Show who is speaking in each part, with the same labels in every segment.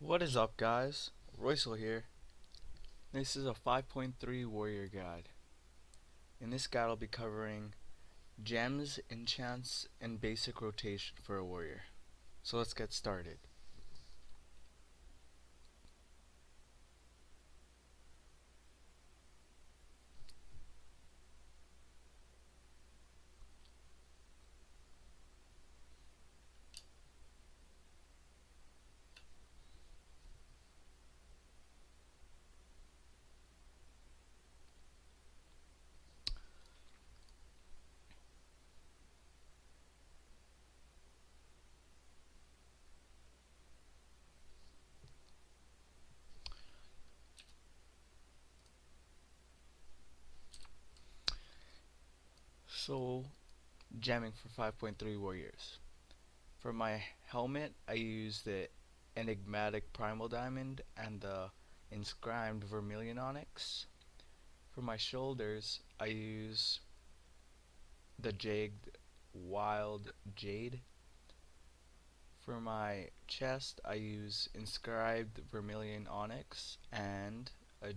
Speaker 1: What is up, guys? Roycel here. This is a 5.3 warrior guide. In this guide I'll be covering gems, enchants, and basic rotation for a warrior. So let's get started. So, gemming for 5.3 warriors. For my helmet, I use the Enigmatic Primal Diamond and the Inscribed Vermilion Onyx. For my shoulders, I use the Jagged Wild Jade. For my chest, I use Inscribed Vermilion Onyx and a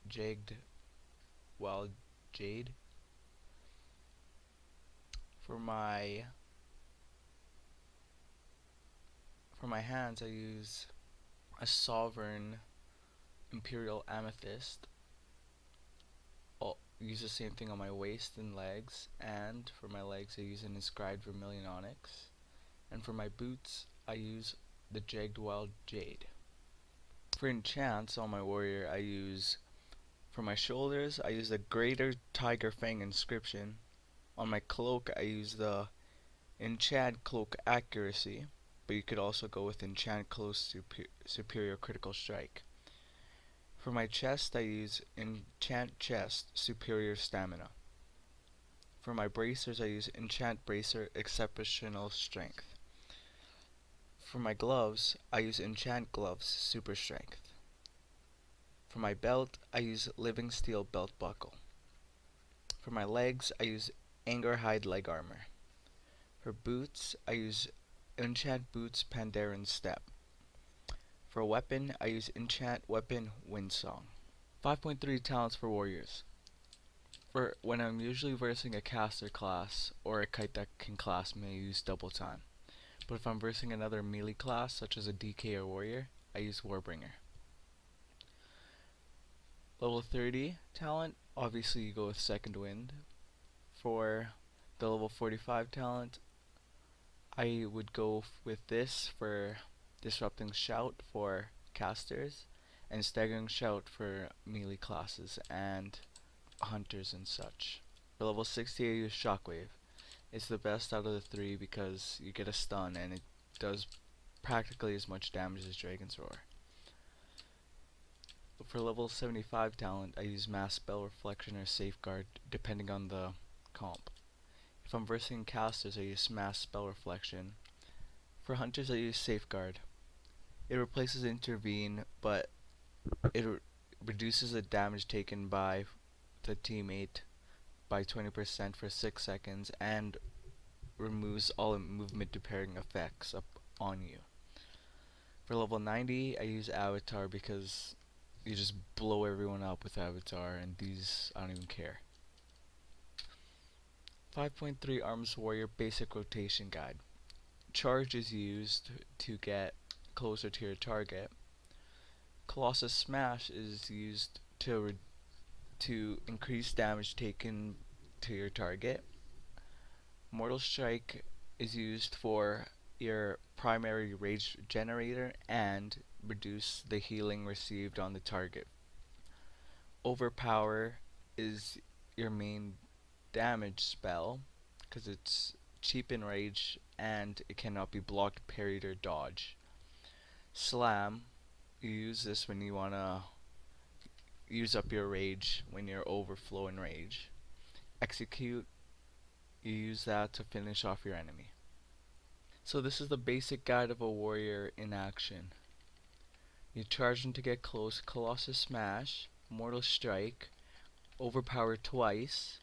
Speaker 1: Jagged Wild Jade. For my hands, I use a Sovereign Imperial Amethyst. I'll use the same thing on my waist and legs, and for my legs, I use an Inscribed Vermilion Onyx. And for my boots, I use the Jagged Wild Jade. For enchants on my warrior, for my shoulders, I use the Greater Tiger Fang Inscription. On my cloak, I use the Enchant Cloak Accuracy, but you could also go with Enchant Cloak Superior Critical Strike. For my chest, I use Enchant Chest Superior Stamina. For my bracers, I use Enchant Bracer Exceptional Strength. For my gloves, I use Enchant Gloves Super Strength. For my belt, I use Living Steel Belt Buckle. For my legs, I use Angerhide Leg Armor. For boots, I use Enchant Boots Pandaren Step. For a weapon, I use Enchant Weapon Windsong. 5.3 talents for warriors. For when I'm usually versing a caster class or a kite that can class may use double time. But if I'm versing another melee class such as a DK or warrior, I use Warbringer. Level 30 talent, obviously you go with Second Wind. For the level 45 talent, I would go with this for Disrupting Shout for casters, and Staggering Shout for melee classes and hunters and such. For level 60 I use Shockwave. It's the best out of the three because you get a stun and it does practically as much damage as Dragon's Roar. For level 75 talent, I use Mass Spell Reflection or Safeguard depending on the comp. If I'm versing casters, I use Mass Spell Reflection. For hunters, I use Safeguard. It replaces Intervene, but it reduces the damage taken by the teammate by 20% for 6 seconds and removes all movement depending effects up on you. For level 90, I use Avatar because you just blow everyone up with Avatar, and these I don't even care. 5.3 Arms Warrior Basic Rotation Guide. Charge is used to get closer to your target. Colossus Smash is used to increase damage taken to your target. Mortal Strike is used for your primary rage generator and reduce the healing received on the target. Overpower is your main damage spell because it's cheap in rage and it cannot be blocked, parried, or dodged. Slam, you use this when you want to use up your rage when you're overflow in rage. Execute, you use that to finish off your enemy. So this is the basic guide of a warrior in action. You charge them to get close, Colossus Smash, Mortal Strike, Overpower twice,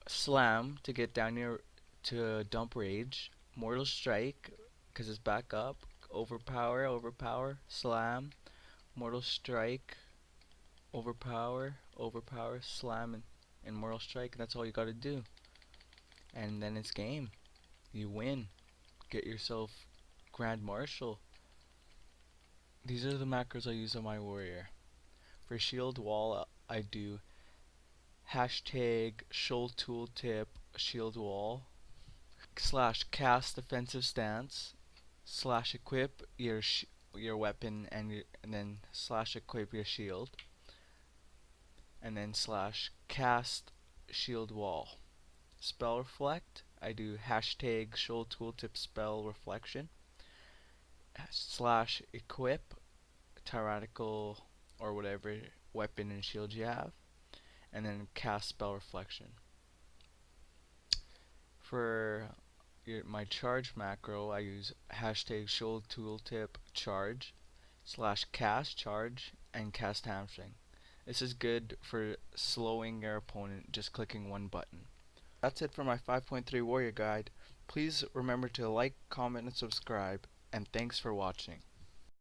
Speaker 1: Slam to get down to dump rage, Mortal Strike because it's back up, overpower, slam, mortal strike, overpower, slam, and mortal strike. That's all you gotta do. And then it's game. You win. Get yourself Grand Marshal. These are the macros I use on my warrior. For shield wall, I do hashtag shoal tooltip shield wall slash cast defensive stance slash equip your weapon and then slash equip your shield and then slash cast shield wall. Spell reflect, I do hashtag shoal tooltip spell reflection slash equip tyrannical or whatever weapon and shield you have and then cast spell reflection. For my charge macro, I use hashtag shoal tooltip charge slash cast charge and cast hamstring. This is good for slowing your opponent just clicking one button. That's it for my 5.3 warrior guide. Please remember to like, comment, and subscribe, and thanks for watching.